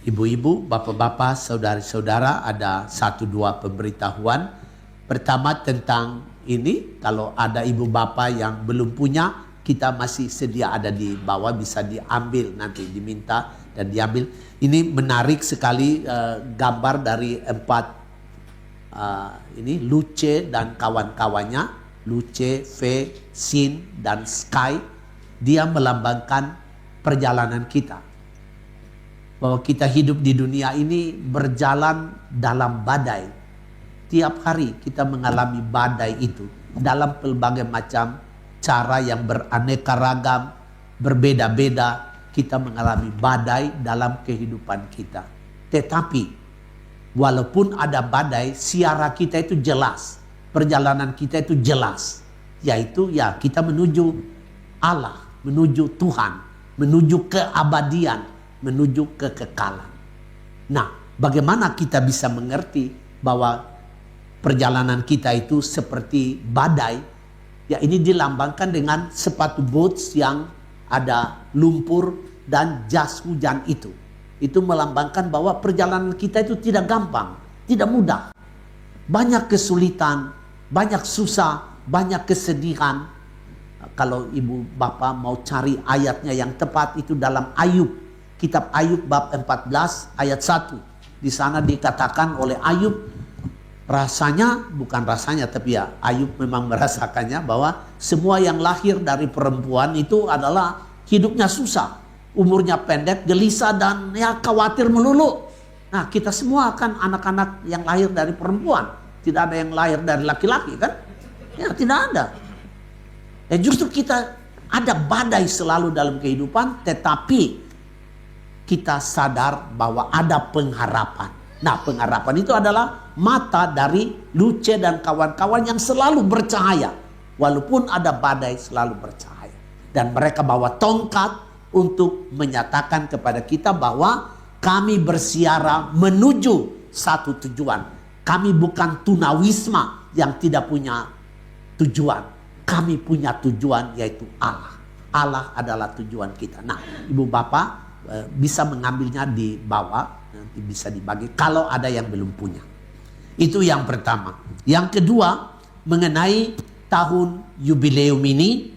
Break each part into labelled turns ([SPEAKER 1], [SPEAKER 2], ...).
[SPEAKER 1] Ibu-ibu, bapak-bapak, saudara-saudara, ada satu dua pemberitahuan. Pertama tentang ini, kalau ada ibu bapak yang belum punya, kita masih sedia ada di bawah, bisa diambil nanti, diminta dan diambil. Ini menarik sekali gambar dari ini Luce dan kawan-kawannya, Luce, V, Sin, dan Sky. Dia melambangkan perjalanan kita. Bahwa kita hidup di dunia ini berjalan dalam badai. Tiap hari kita mengalami badai itu dalam pelbagai macam cara yang beraneka ragam, berbeda-beda. Kita mengalami badai dalam kehidupan kita. Tetapi walaupun ada badai, siara kita itu jelas, perjalanan kita itu jelas, yaitu ya kita menuju Allah, menuju Tuhan, menuju keabadian, menuju kekekalan. Nah, bagaimana kita bisa mengerti bahwa perjalanan kita itu seperti badai? Ya, ini dilambangkan dengan sepatu boots yang ada lumpur dan jas hujan itu. Itu melambangkan bahwa perjalanan kita itu tidak gampang, tidak mudah. Banyak kesulitan, banyak susah, banyak kesedihan. Kalau ibu bapak mau cari ayatnya yang tepat, itu dalam Ayub. Kitab Ayub bab 14 ayat 1. Di sana dikatakan oleh Ayub, tapi ya Ayub memang merasakannya bahwa semua yang lahir dari perempuan itu adalah hidupnya susah, umurnya pendek, gelisah, dan ya khawatir melulu. Nah, kita semua kan anak-anak yang lahir dari perempuan, tidak ada yang lahir dari laki-laki kan? Ya, tidak ada. Dan justru kita ada badai selalu dalam kehidupan, tetapi kita sadar bahwa ada pengharapan. Nah, pengharapan itu adalah mata dari Luce dan kawan-kawan yang selalu bercahaya. Walaupun ada badai, selalu bercahaya. Dan mereka bawa tongkat untuk menyatakan kepada kita bahwa kami bersiara menuju satu tujuan. Kami bukan tunawisma yang tidak punya tujuan. Kami punya tujuan, yaitu Allah. Allah adalah tujuan kita. Nah, ibu bapak bisa mengambilnya di bawah, nanti bisa dibagi kalau ada yang belum punya. Itu yang pertama. Yang kedua, mengenai tahun yubileum ini,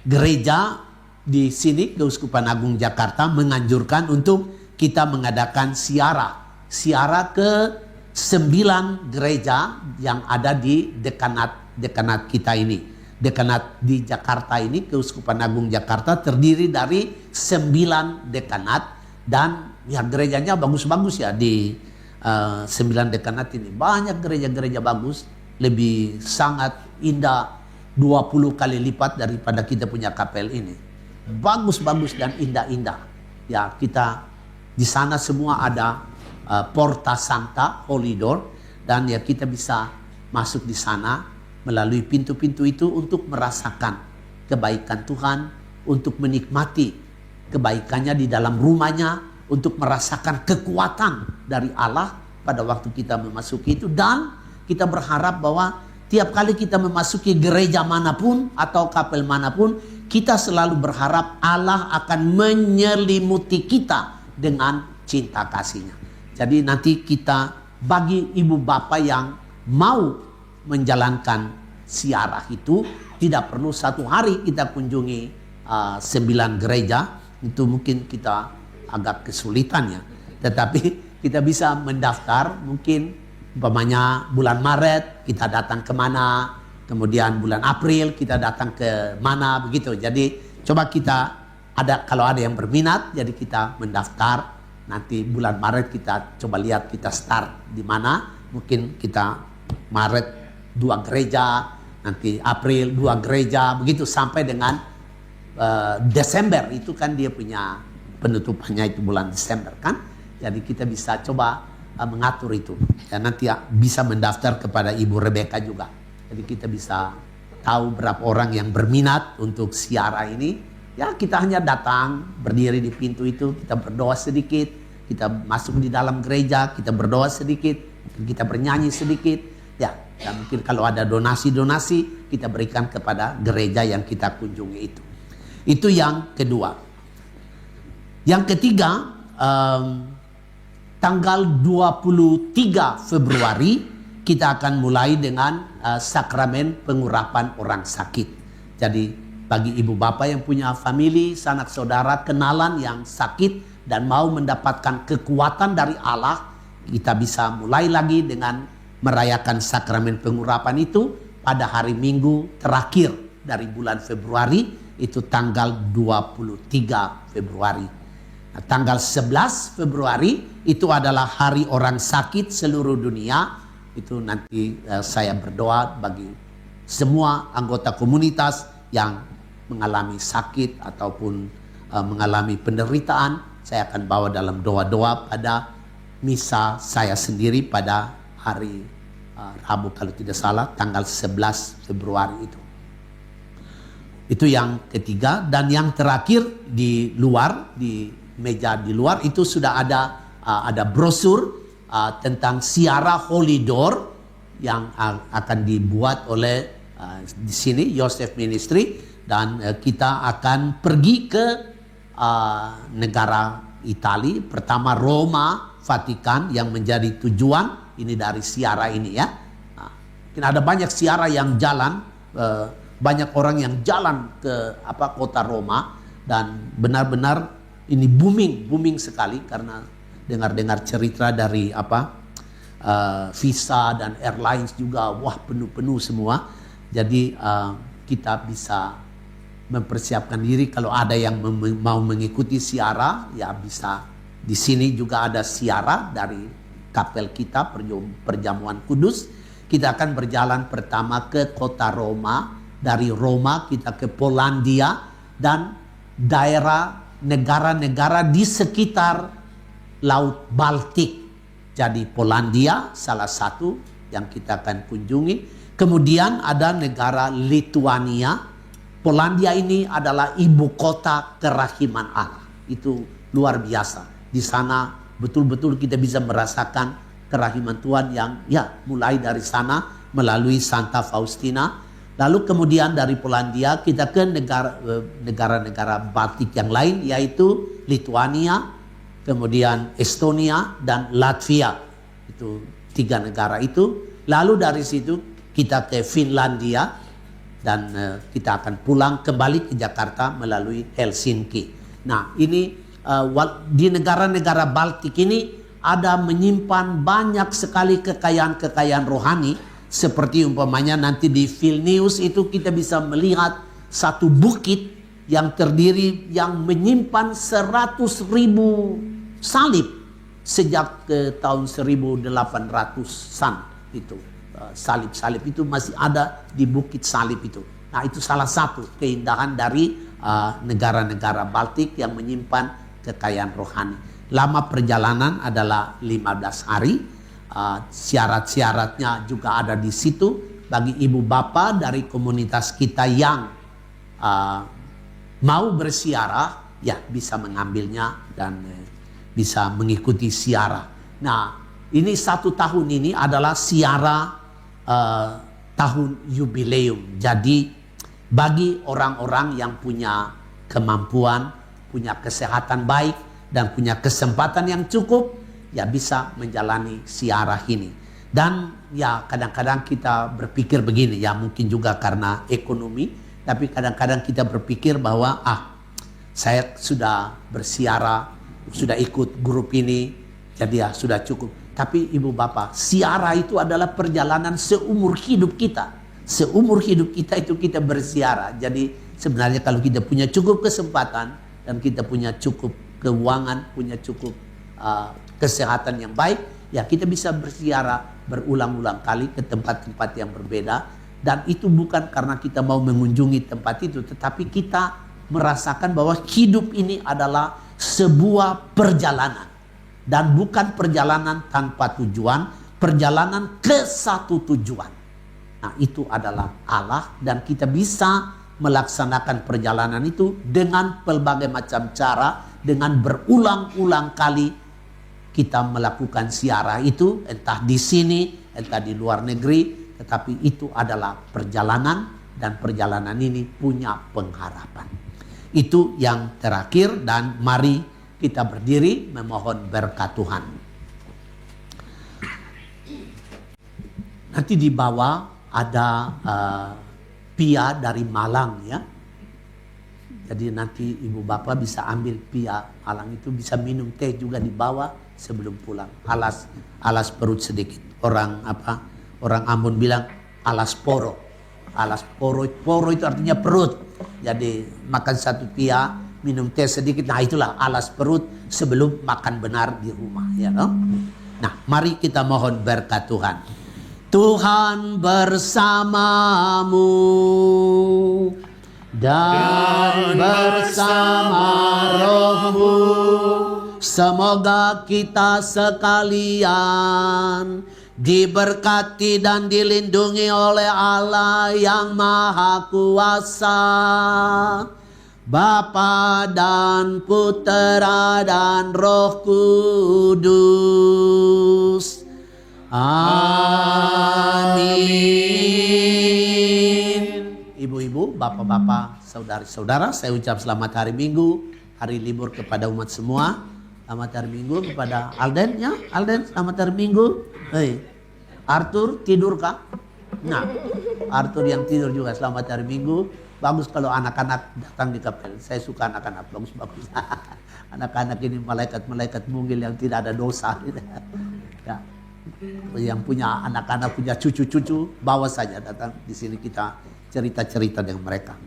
[SPEAKER 1] gereja di sini, Keuskupan Agung Jakarta, menganjurkan untuk kita mengadakan siara ke 9 gereja yang ada di dekanat kita ini. Dekanat di Jakarta ini, Keuskupan Agung Jakarta, terdiri dari 9 dekanat. Dan ya gerejanya bagus-bagus ya di 9 dekanat ini. Banyak gereja-gereja bagus, lebih sangat indah, 20 kali lipat daripada kita punya kapel ini. Bagus-bagus dan indah-indah. Ya, kita di sana semua ada Porta Santa, Holy Door, dan ya kita bisa masuk di sana melalui pintu-pintu itu untuk merasakan kebaikan Tuhan, untuk menikmati kebaikannya di dalam rumahnya, untuk merasakan kekuatan dari Allah pada waktu kita memasuki itu. Dan kita berharap bahwa tiap kali kita memasuki gereja manapun atau kapel manapun, kita selalu berharap Allah akan menyelimuti kita dengan cinta kasih-Nya. Jadi nanti kita, bagi ibu bapak yang mau menjalankan siarah itu, tidak perlu satu hari kita kunjungi 9 gereja. Itu mungkin kita agak kesulitan ya. Tetapi kita bisa mendaftar, mungkin umpamanya bulan Maret kita datang ke mana, kemudian bulan April kita datang ke mana, begitu. Jadi coba kita kalau ada yang berminat, jadi kita mendaftar. Nanti bulan Maret kita coba lihat kita start di mana. Mungkin kita Maret 2 gereja, nanti April 2 gereja, begitu sampai dengan Desember. Itu kan dia punya penutupannya itu bulan Desember kan. Jadi kita bisa coba mengatur itu. Dan nanti bisa mendaftar kepada Ibu Rebecca juga. Jadi kita bisa tahu berapa orang yang berminat untuk siara ini. Ya, kita hanya datang, berdiri di pintu itu, kita berdoa sedikit, kita masuk di dalam gereja, kita berdoa sedikit, kita bernyanyi sedikit. Ya, dan mungkin kalau ada donasi-donasi, kita berikan kepada gereja yang kita kunjungi itu. Itu yang kedua. Yang ketiga, tanggal 23 Februari kita akan mulai dengan sakramen pengurapan orang sakit. Jadi bagi ibu bapak yang punya famili, sanak saudara, kenalan yang sakit dan mau mendapatkan kekuatan dari Allah, kita bisa mulai lagi dengan merayakan sakramen pengurapan itu pada hari Minggu terakhir dari bulan Februari, itu tanggal 23 Februari. Nah, tanggal 11 Februari itu adalah hari orang sakit seluruh dunia. Itu nanti saya berdoa bagi semua anggota komunitas yang mengalami sakit ataupun mengalami penderitaan. Saya akan bawa dalam doa-doa pada misa saya sendiri pada hari Rabu kalau tidak salah, tanggal 11 Februari itu. Itu yang ketiga. Dan yang terakhir, di luar, di meja di luar itu sudah ada brosur tentang siara Holy Door yang akan dibuat oleh di sini Yosef Ministry, dan kita akan pergi ke negara Italia, pertama Roma, Vatikan yang menjadi tujuan ini dari siara ini ya. Mungkin ada banyak siara yang jalan, banyak orang yang jalan ke kota Roma, dan benar-benar ini booming sekali karena dengar cerita dari visa dan airlines juga, wah penuh semua. Jadi kita bisa mempersiapkan diri kalau ada yang mau mengikuti siara, ya bisa. Di sini juga ada siara dari kapel kita, Perjamuan Kudus. Kita akan berjalan pertama ke kota Roma, dari Roma kita ke Polandia dan daerah negara-negara di sekitar Laut Baltik. Jadi Polandia salah satu yang kita akan kunjungi. Kemudian ada negara Lituania. Polandia ini adalah ibu kota kerahiman Allah. Itu luar biasa. Di sana betul-betul kita bisa merasakan kerahiman Tuhan yang mulai dari sana melalui Santa Faustina. Lalu kemudian dari Polandia kita ke negara-negara Baltik yang lain, yaitu Lituania, kemudian Estonia dan Latvia. Itu 3 negara itu. Lalu dari situ kita ke Finlandia, dan kita akan pulang kembali ke Jakarta melalui Helsinki. Nah, ini di negara-negara Baltik ini ada menyimpan banyak sekali kekayaan-kekayaan rohani. Seperti umpamanya nanti di Vilnius itu kita bisa melihat satu bukit yang terdiri, yang menyimpan 100.000 salib sejak tahun 1800-an itu. Salib-salib itu masih ada di Bukit Salib itu. Nah, itu salah satu keindahan dari negara-negara Baltik yang menyimpan kekayaan rohani. Lama perjalanan adalah 15 hari. Syarat-syaratnya juga ada di situ. Bagi ibu bapak dari komunitas kita yang mau bersiarah, ya bisa mengambilnya dan bisa mengikuti siarah. Nah, ini 1 tahun ini adalah siarah tahun jubileum. Jadi bagi orang-orang yang punya kemampuan, punya kesehatan baik, dan punya kesempatan yang cukup, ya bisa menjalani siarah ini. Dan ya kadang-kadang kita berpikir begini, ya mungkin juga karena ekonomi, tapi kadang-kadang kita berpikir bahwa saya sudah bersiarah, sudah ikut grup ini, jadi ya sudah cukup. Tapi ibu bapak, siarah itu adalah perjalanan seumur hidup kita. Seumur hidup kita itu kita bersiarah. Jadi sebenarnya kalau kita punya cukup kesempatan dan kita punya cukup keuangan, punya cukup kesehatan yang baik, ya kita bisa bersiarah berulang-ulang kali ke tempat-tempat yang berbeda. Dan itu bukan karena kita mau mengunjungi tempat itu, tetapi kita merasakan bahwa hidup ini adalah sebuah perjalanan. Dan bukan perjalanan tanpa tujuan, perjalanan ke satu tujuan. Nah, itu adalah Allah, dan kita bisa melaksanakan perjalanan itu dengan pelbagai macam cara, dengan berulang-ulang kali kita melakukan siarah itu, entah di sini, entah di luar negeri, tetapi itu adalah perjalanan, dan perjalanan ini punya pengharapan. Itu yang terakhir, dan mari Kita berdiri memohon berkat Tuhan. Nanti di bawah ada pia dari Malang ya. Jadi nanti ibu bapak bisa ambil pia Malang itu, bisa minum teh juga di bawah sebelum pulang. Alas perut sedikit. Orang Ambon bilang alas poro. Alas poro itu artinya perut. Jadi makan satu pia, minum teh sedikit. Nah itulah alas perut sebelum makan benar di rumah ya no? Nah mari kita mohon berkat Tuhan. Tuhan bersamamu dan bersama rohmu. Semoga kita sekalian diberkati dan dilindungi oleh Allah yang Maha Kuasa, Bapa dan Putera dan Roh Kudus. Amin. Ibu-ibu, bapak-bapak, saudari-saudara, saya ucap selamat hari Minggu, hari libur kepada umat semua. Selamat hari Minggu kepada Alden ya. Alden, selamat hari Minggu. Hei, Arthur tidur kah? Nah, Arthur yang tidur juga selamat hari Minggu. Bagus kalau anak-anak datang di kapel. Saya suka anak-anak, bagus-bagus. Anak-anak ini malaikat-malaikat mungil yang tidak ada dosa. Ya. Yang punya anak-anak, punya cucu-cucu, bawa saja datang di sini, kita cerita-cerita dengan mereka.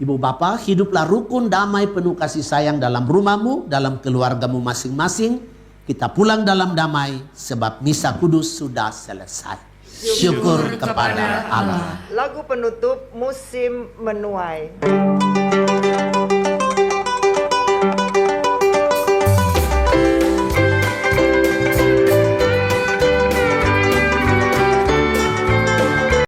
[SPEAKER 1] Ibu bapak, hiduplah rukun, damai, penuh kasih sayang dalam rumahmu, dalam keluargamu masing-masing. Kita pulang dalam damai sebab misa kudus sudah selesai. Syukur kepada Allah.
[SPEAKER 2] Lagu penutup musim menuai.